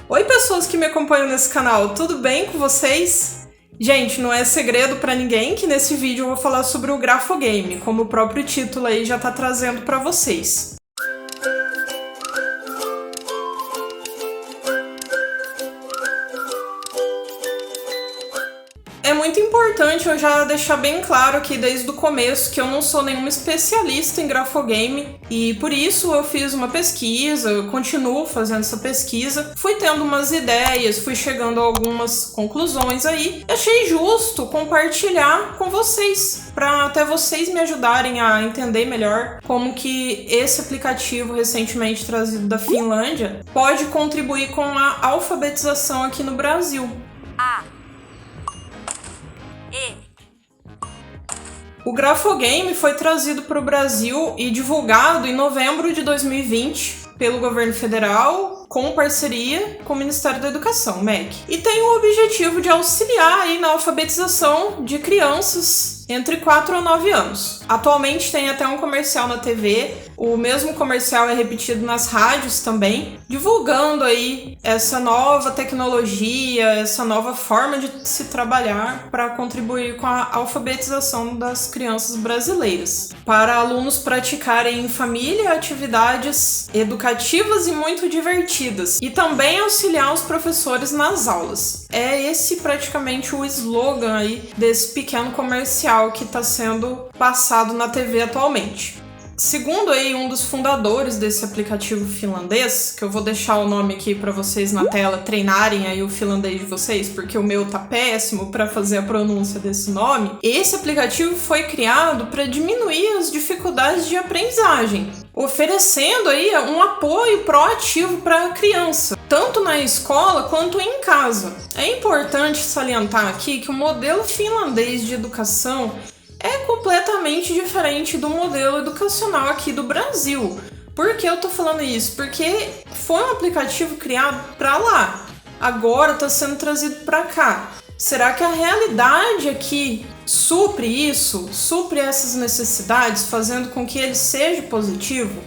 Oi, pessoas que me acompanham nesse canal, tudo bem com vocês? Gente, não é segredo pra ninguém que nesse vídeo eu vou falar sobre o Grafogame, como o próprio título aí já tá trazendo pra vocês. É muito importante eu já deixar bem claro aqui desde o começo que eu não sou nenhuma especialista em Grafogame e por isso eu fiz uma pesquisa, eu continuo fazendo essa pesquisa, fui tendo umas ideias, fui chegando a algumas conclusões aí, achei justo compartilhar com vocês, para até vocês me ajudarem a entender melhor como que esse aplicativo recentemente trazido da Finlândia pode contribuir com a alfabetização aqui no Brasil. O Grafogame foi trazido para o Brasil e divulgado em novembro de 2020 pelo governo federal, com parceria com o Ministério da Educação, MEC. E tem o objetivo de auxiliar aí na alfabetização de crianças entre 4 a 9 anos. Atualmente tem até um comercial na TV, o mesmo comercial é repetido nas rádios também, divulgando aí essa nova tecnologia, essa nova forma de se trabalhar para contribuir com a alfabetização das crianças brasileiras. Para alunos praticarem em família atividades educativas e muito divertidas, e também auxiliar os professores nas aulas. É esse praticamente o slogan aí desse pequeno comercial que está sendo passado na TV atualmente. Segundo aí um dos fundadores desse aplicativo finlandês, que eu vou deixar o nome aqui para vocês na tela treinarem aí o finlandês de vocês, porque o meu tá péssimo para fazer a pronúncia desse nome. Esse aplicativo foi criado para diminuir as dificuldades de aprendizagem, oferecendo aí um apoio proativo para a criança, tanto na escola quanto em casa. É importante salientar aqui que o modelo finlandês de educação é completamente diferente do modelo educacional aqui do Brasil. Por que eu tô falando isso? Porque foi um aplicativo criado para lá, agora está sendo trazido para cá. Será que a realidade aqui supre isso? Supre essas necessidades, fazendo com que ele seja positivo?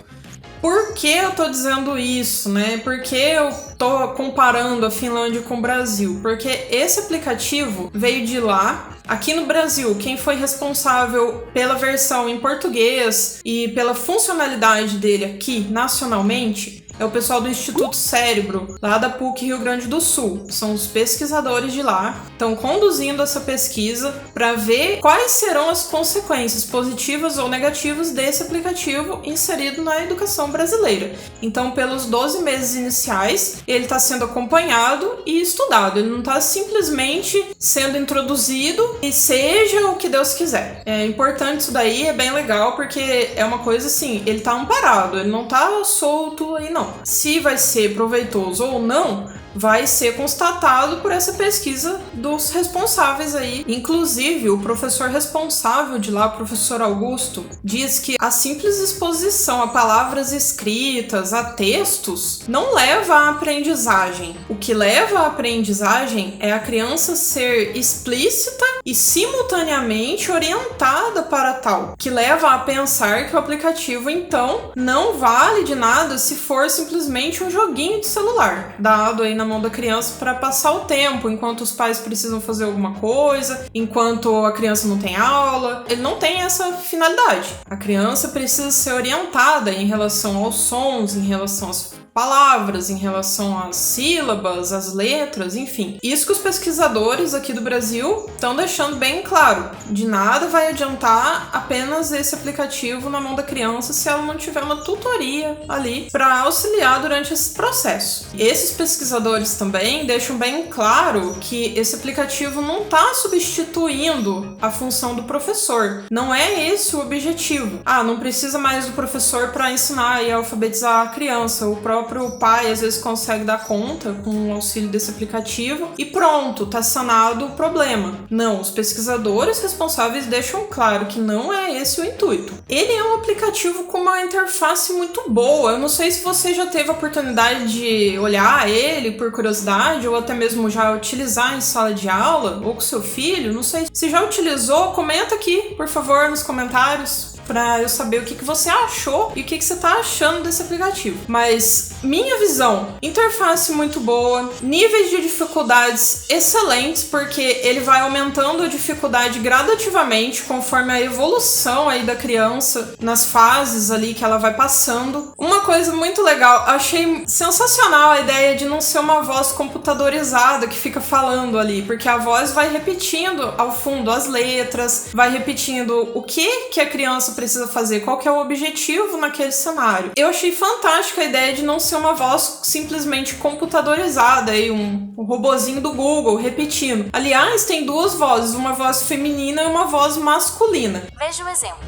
Por que eu tô dizendo isso, né? Por que eu tô comparando a Finlândia com o Brasil? Porque esse aplicativo veio de lá. Aqui no Brasil, quem foi responsável pela versão em português e pela funcionalidade dele aqui nacionalmente é o pessoal do Instituto Cérebro, lá da PUC Rio Grande do Sul. São os pesquisadores de lá, estão conduzindo essa pesquisa para ver quais serão as consequências positivas ou negativas desse aplicativo inserido na educação brasileira. Então, pelos 12 meses iniciais, ele está sendo acompanhado e estudado. Ele não está simplesmente sendo introduzido e seja o que Deus quiser. É importante isso daí, é bem legal, porque é uma coisa assim, ele está amparado, ele não está solto aí não. Se vai ser proveitoso ou não, vai ser constatado por essa pesquisa dos responsáveis aí. Inclusive, o professor responsável de lá, o professor Augusto, diz que a simples exposição a palavras escritas, a textos, não leva à aprendizagem. O que leva à aprendizagem é a criança ser explícita e simultaneamente orientada para tal, que leva a pensar que o aplicativo, então, não vale de nada se for simplesmente um joguinho de celular, dado aí na mão da criança para passar o tempo, enquanto os pais precisam fazer alguma coisa, enquanto a criança não tem aula. Ele não tem essa finalidade. A criança precisa ser orientada em relação aos sons, em relação às palavras, em relação às sílabas, às letras, enfim. Isso que os pesquisadores aqui do Brasil estão deixando bem claro. De nada vai adiantar apenas esse aplicativo na mão da criança se ela não tiver uma tutoria ali para auxiliar durante esse processo. Esses pesquisadores também deixam bem claro que esse aplicativo não está substituindo a função do professor. Não é esse o objetivo. Não precisa mais do professor para ensinar e alfabetizar a criança. O próprio pai às vezes consegue dar conta com o auxílio desse aplicativo e pronto, tá sanado o problema. Não, os pesquisadores responsáveis deixam claro que não é esse o intuito. Ele é um aplicativo com uma interface muito boa. Eu não sei se você já teve a oportunidade de olhar ele por curiosidade ou até mesmo já utilizar em sala de aula ou com seu filho. Não sei se já utilizou, comenta aqui, por favor, nos comentários, para eu saber o que você achou e o que você tá achando desse aplicativo. Mas Minha visão, interface muito boa, níveis de dificuldades excelentes, porque ele vai aumentando a dificuldade gradativamente conforme a evolução aí da criança nas fases ali que ela vai passando. Uma coisa muito legal, achei sensacional a ideia de não ser uma voz computadorizada que fica falando ali, porque a voz vai repetindo ao fundo as letras, vai repetindo o que a criança precisa fazer, qual que é o objetivo naquele cenário. Eu achei fantástica a ideia de não ser uma voz simplesmente computadorizada, aí um robozinho do Google repetindo. Aliás, tem duas vozes, uma voz feminina e uma voz masculina. Veja o exemplo.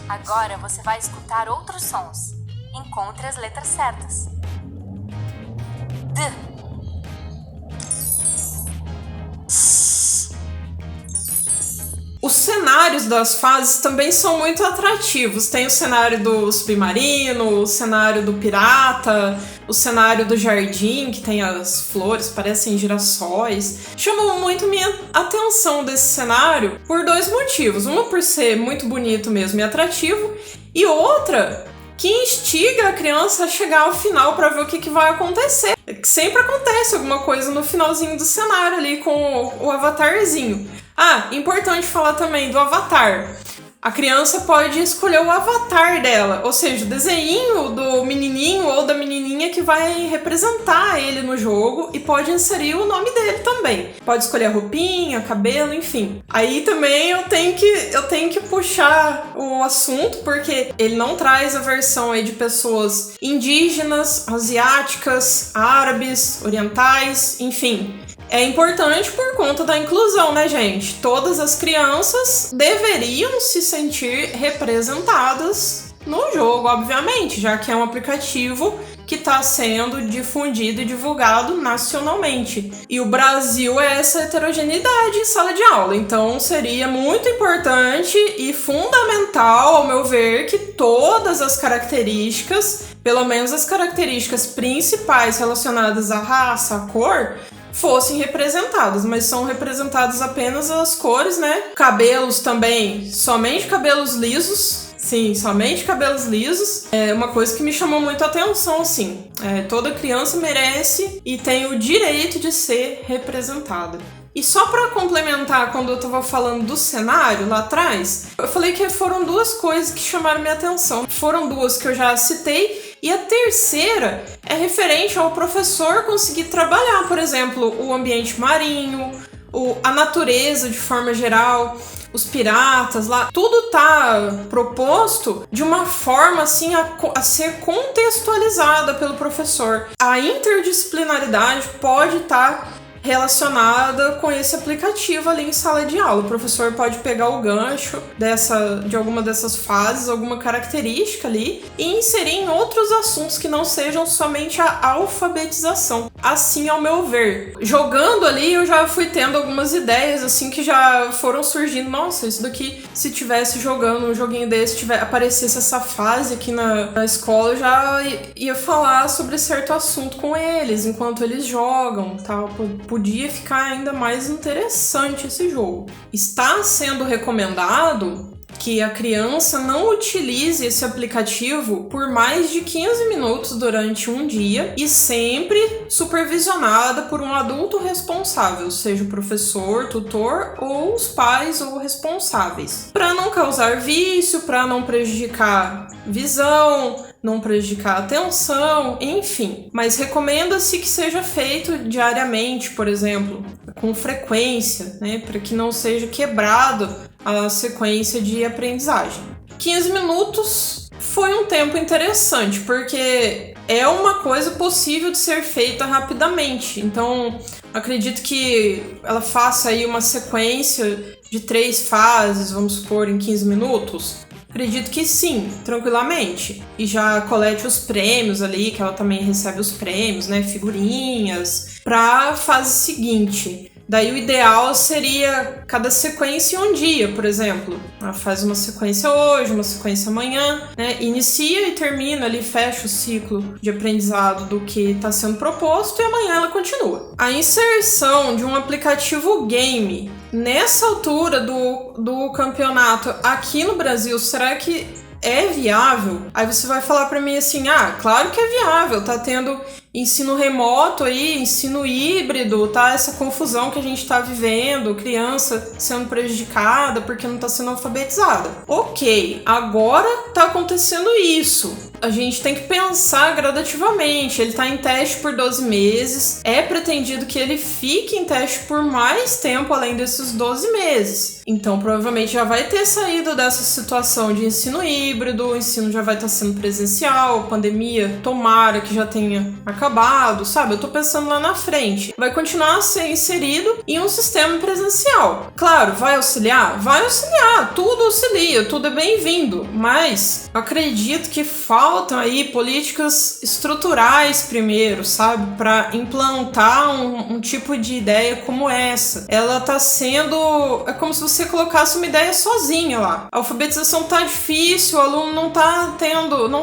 Agora você vai escutar outros sons. Encontre as letras certas. D. Os cenários das fases também são muito atrativos. Tem o cenário do submarino, o cenário do pirata, o cenário do jardim, que tem as flores, parecem girassóis. Chamou muito minha atenção desse cenário por dois motivos. Uma por ser muito bonito mesmo e atrativo, e outra que instiga a criança a chegar ao final para ver o que vai acontecer. Sempre acontece alguma coisa no finalzinho do cenário ali com o avatarzinho. Ah, importante falar também do avatar. A criança pode escolher o avatar dela, ou seja, o desenho do menininho ou da menininha que vai representar ele no jogo, e pode inserir o nome dele também. Pode escolher a roupinha, cabelo, enfim. Aí também eu tenho que puxar o assunto, porque ele não traz a versão aí de pessoas indígenas, asiáticas, árabes, orientais, enfim. É importante por conta da inclusão, né, gente? Todas as crianças deveriam se sentir representadas no jogo, obviamente, já que é um aplicativo que está sendo difundido e divulgado nacionalmente. E o Brasil é essa heterogeneidade em sala de aula, então seria muito importante e fundamental, ao meu ver, que todas as características, pelo menos as características principais relacionadas à raça, à cor, fossem representadas, mas são representadas apenas as cores, né? Cabelos também, somente cabelos lisos. Sim, somente cabelos lisos. É uma coisa que me chamou muito a atenção, assim. Toda criança merece e tem o direito de ser representada. E só para complementar, quando eu tava falando do cenário lá atrás, eu falei que foram duas coisas que chamaram minha atenção. Foram duas que eu já citei, e a terceira é referente ao professor conseguir trabalhar, por exemplo, o ambiente marinho, a natureza de forma geral, os piratas lá. Tudo tá proposto de uma forma assim a ser contextualizada pelo professor. A interdisciplinaridade pode estar relacionada com esse aplicativo ali em sala de aula. O professor pode pegar o gancho de alguma dessas fases, alguma característica ali, e inserir em outros assuntos que não sejam somente a alfabetização. Assim, ao meu ver. Jogando ali, eu já fui tendo algumas ideias, assim, que já foram surgindo. Nossa, isso daqui, se tivesse jogando um joguinho desse, aparecesse essa fase aqui na escola, eu já ia falar sobre certo assunto com eles, enquanto eles jogam, tal. Podia ficar ainda mais interessante esse jogo. Está sendo recomendado que a criança não utilize esse aplicativo por mais de 15 minutos durante um dia e sempre supervisionada por um adulto responsável, seja o professor, tutor ou os pais ou responsáveis, para não causar vício, para não prejudicar visão, não prejudicar a atenção, enfim. Mas recomenda-se que seja feito diariamente, por exemplo, com frequência, né, para que não seja quebrado a sequência de aprendizagem. 15 minutos foi um tempo interessante, porque é uma coisa possível de ser feita rapidamente. Então, acredito que ela faça aí uma sequência de 3 fases, vamos supor, em 15 minutos. Acredito que sim, tranquilamente. E já colete os prêmios ali, que ela também recebe os prêmios, né? Figurinhas, para a fase seguinte. Daí o ideal seria cada sequência um dia, por exemplo. Ela faz uma sequência hoje, uma sequência amanhã, né? Inicia e termina ali, fecha o ciclo de aprendizado do que está sendo proposto e amanhã ela continua. A inserção de um aplicativo game nessa altura do campeonato aqui no Brasil, será que é viável? Aí você vai falar pra mim assim, claro que é viável, tá tendo ensino remoto aí, ensino híbrido, tá? Essa confusão que a gente tá vivendo, criança sendo prejudicada porque não tá sendo alfabetizada. Ok, agora tá acontecendo isso. A gente tem que pensar gradativamente. Ele tá em teste por 12 meses. É pretendido que ele fique em teste por mais tempo além desses 12 meses. Então, provavelmente já vai ter saído dessa situação de ensino híbrido, o ensino já vai estar sendo presencial, pandemia, tomara que já tenha acabado, sabe? Eu tô pensando lá na frente. Vai continuar a ser inserido em um sistema presencial. Claro, vai auxiliar? Vai auxiliar, tudo auxilia, tudo é bem-vindo, mas acredito que faltam aí políticas estruturais primeiro, sabe? Para implantar um tipo de ideia como essa. Ela tá sendo... É como se você colocasse uma ideia sozinha lá. A alfabetização tá difícil, o aluno não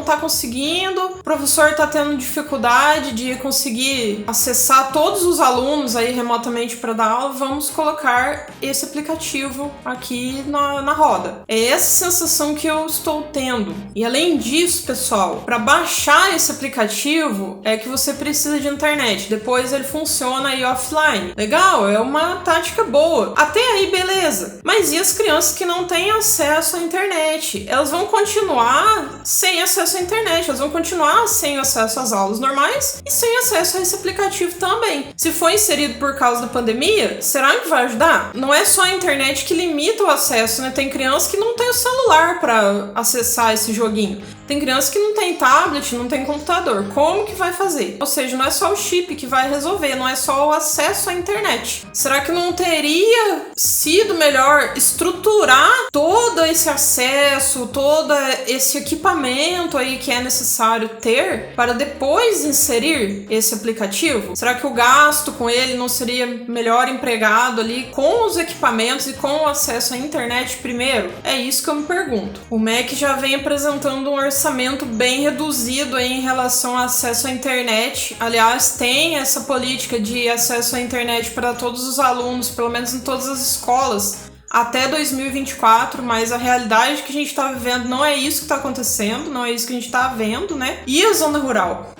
tá conseguindo, o professor tá tendo dificuldade de conseguir acessar todos os alunos aí remotamente para dar aula. Vamos colocar esse aplicativo aqui na roda. É essa sensação que eu estou tendo. E além disso, pessoal, para baixar esse aplicativo é que você precisa de internet. Depois ele funciona aí offline. Legal, é uma tática boa. Até aí, beleza. Mas e as crianças que não têm acesso à internet? Elas vão continuar sem acesso à internet. Elas vão continuar sem acesso às aulas normais e sem acesso a esse aplicativo também. Se foi inserido por causa da pandemia, será que vai ajudar? Não é só a internet que limita o acesso, né? Tem crianças que não têm o celular para acessar esse joguinho. Tem crianças que não tem tablet, não tem computador. Como que vai fazer? Ou seja, não é só o chip que vai resolver, não é só o acesso à internet. Será que não teria sido melhor estruturar todo esse acesso, todo esse equipamento aí que é necessário ter para depois inserir esse aplicativo? Será que o gasto com ele não seria melhor empregado ali com os equipamentos e com o acesso à internet primeiro? É isso que eu me pergunto. O MEC já vem apresentando um orçamento bem reduzido aí em relação ao acesso à internet. Aliás, tem essa política de acesso à internet para todos os alunos, pelo menos em todas as escolas, até 2024, mas a realidade que a gente está vivendo não é isso que está acontecendo, não é isso que a gente está vendo, né? E a zona rural?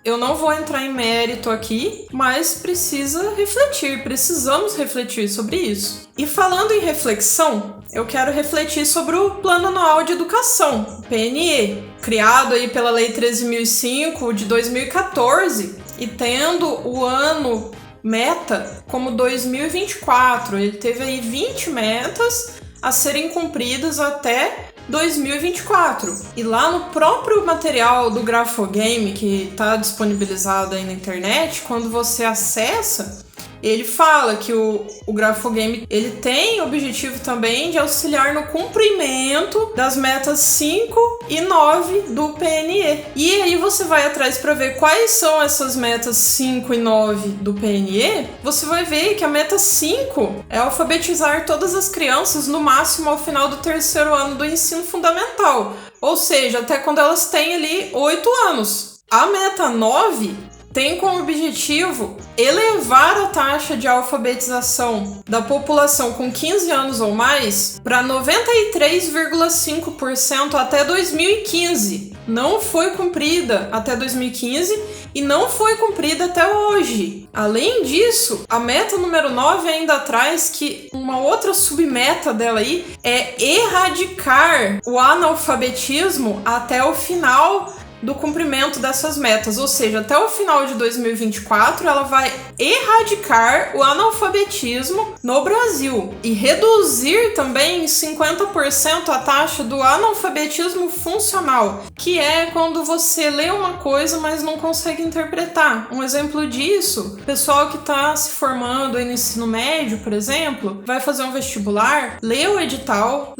Eu não vou entrar em mérito aqui, mas precisamos refletir sobre isso. E falando em reflexão, eu quero refletir sobre o Plano Anual de Educação, PNE, criado aí pela Lei 13.005 de 2014 e tendo o ano meta como 2024. Ele teve aí 20 metas a serem cumpridas até 2024. E lá no próprio material do Grafogame, que está disponibilizado aí na internet, quando você acessa, ele fala que o Grafogame ele tem o objetivo também de auxiliar no cumprimento das metas 5 e 9 do PNE. E aí você vai atrás para ver quais são essas metas 5 e 9 do PNE. Você vai ver que a meta 5 é alfabetizar todas as crianças no máximo ao final do 3º ano do ensino fundamental. Ou seja, até quando elas têm ali 8 anos. A meta 9 tem como objetivo elevar a taxa de alfabetização da população com 15 anos ou mais para 93,5% até 2015. Não foi cumprida até 2015 e não foi cumprida até hoje. Além disso, a meta número 9 ainda traz que uma outra submeta dela aí é erradicar o analfabetismo até o final do cumprimento dessas metas, ou seja, até o final de 2024 ela vai erradicar o analfabetismo no Brasil e reduzir também em 50% a taxa do analfabetismo funcional, que é quando você lê uma coisa, mas não consegue interpretar. Um exemplo disso, pessoal que está se formando aí no ensino médio, por exemplo, vai fazer um vestibular, lê o edital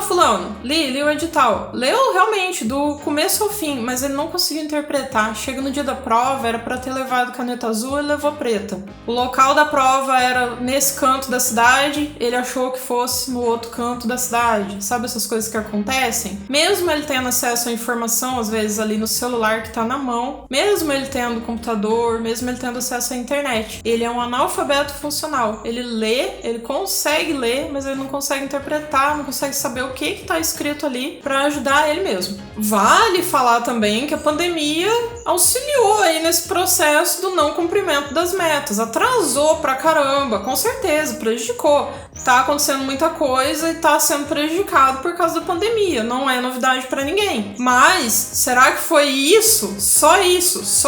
fulano, li o edital, leu realmente do começo ao fim, mas mas ele não conseguiu interpretar. Chega no dia da prova, era pra ter levado caneta azul, ele levou preta. O local da prova era nesse canto da cidade, ele achou que fosse no outro canto da cidade. Sabe essas coisas que acontecem? Mesmo ele tendo acesso à informação, às vezes ali no celular que tá na mão, mesmo ele tendo computador, mesmo ele tendo acesso à internet, ele é um analfabeto funcional. Ele lê, ele consegue ler, mas ele não consegue interpretar, não consegue saber o que tá escrito ali pra ajudar ele mesmo. Vale falar também que a pandemia auxiliou aí nesse processo do não cumprimento das metas, atrasou pra caramba, com certeza, prejudicou. Tá acontecendo muita coisa e tá sendo prejudicado por causa da pandemia, não é novidade pra ninguém. Mas, será que foi isso, só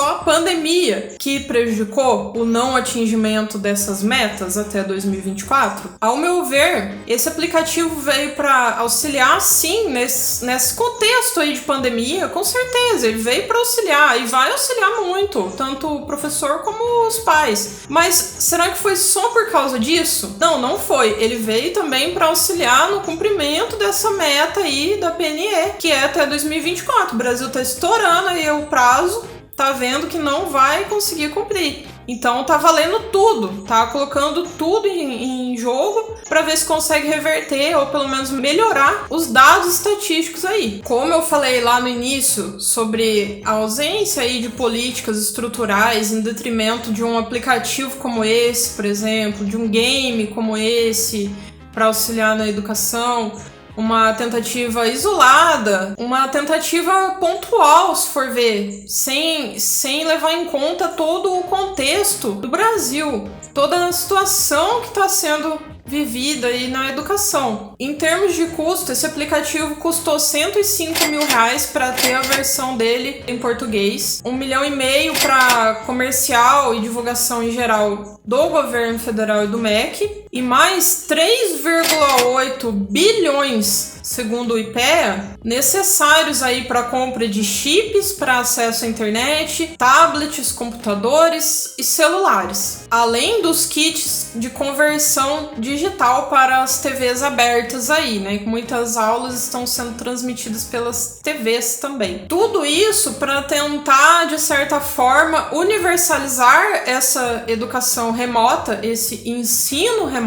a pandemia que prejudicou o não atingimento dessas metas até 2024? Ao meu ver, esse aplicativo veio pra auxiliar sim nesse contexto aí de pandemia, com certeza, ele veio pra auxiliar e vai auxiliar muito, tanto o professor como os pais. Mas será que foi só por causa disso? Não foi. Ele veio também para auxiliar no cumprimento dessa meta aí da PNE, que é até 2024. O Brasil tá estourando aí o prazo, tá vendo que não vai conseguir cumprir. Então tá valendo tudo, tá colocando tudo em jogo para ver se consegue reverter ou pelo menos melhorar os dados estatísticos aí. Como eu falei lá no início sobre a ausência aí de políticas estruturais em detrimento de um aplicativo como esse, por exemplo, de um game como esse para auxiliar na educação, uma tentativa isolada, uma tentativa pontual, se for ver, sem levar em conta todo o contexto do Brasil, toda a situação que está sendo vivida aí na educação. Em termos de custo, esse aplicativo custou R$105 mil para ter a versão dele em português, R$1,5 milhão para comercial e divulgação em geral do governo federal e do MEC, e mais 3,8 bilhões, segundo o IPEA, necessários aí para compra de chips para acesso à internet, tablets, computadores e celulares, além dos kits de conversão digital para as TVs abertas aí, né? Muitas aulas estão sendo transmitidas pelas TVs também. Tudo isso para tentar, de certa forma, universalizar essa educação remota, esse ensino remoto.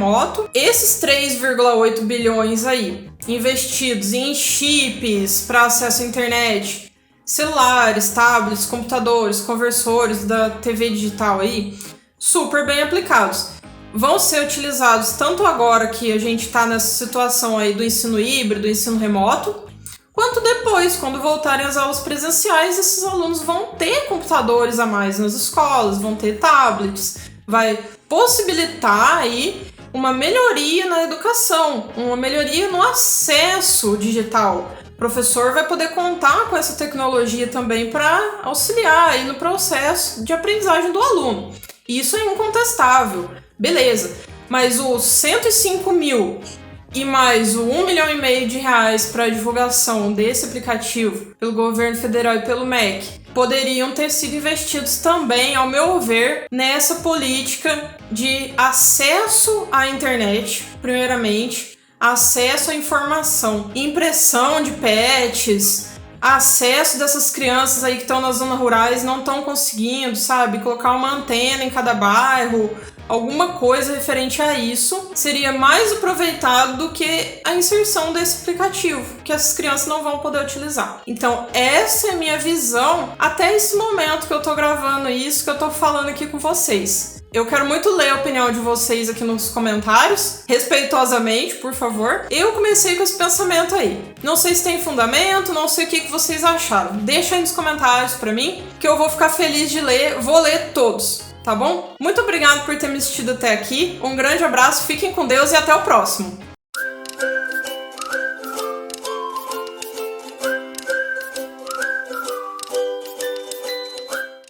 Esses 3,8 bilhões aí investidos em chips para acesso à internet, celulares, tablets, computadores, conversores da TV digital aí, super bem aplicados. Vão ser utilizados tanto agora que a gente está nessa situação aí do ensino híbrido, ensino remoto, quanto depois, quando voltarem as aulas presenciais, esses alunos vão ter computadores a mais nas escolas, vão ter tablets, vai possibilitar aí uma melhoria na educação, uma melhoria no acesso digital. O professor vai poder contar com essa tecnologia também para auxiliar aí no processo de aprendizagem do aluno. Isso é incontestável, beleza. Mas os 105 mil e mais o R$1,5 milhão para a divulgação desse aplicativo pelo governo federal e pelo MEC poderiam ter sido investidos também, ao meu ver, nessa política de acesso à internet, primeiramente, acesso à informação, impressão de patches, acesso dessas crianças aí que estão nas zonas rurais não estão conseguindo, sabe, colocar uma antena em cada bairro, alguma coisa referente a isso seria mais aproveitado do que a inserção desse aplicativo, que essas crianças não vão poder utilizar. Então, essa é a minha visão até esse momento que eu tô gravando isso, que eu tô falando aqui com vocês. Eu quero muito ler a opinião de vocês aqui nos comentários, respeitosamente, por favor. Eu comecei com esse pensamento aí. Não sei se tem fundamento, não sei o que vocês acharam. Deixa aí nos comentários pra mim, que eu vou ficar feliz de ler, vou ler todos. Tá bom? Muito obrigado por ter me assistido até aqui. Um grande abraço, fiquem com Deus e até o próximo.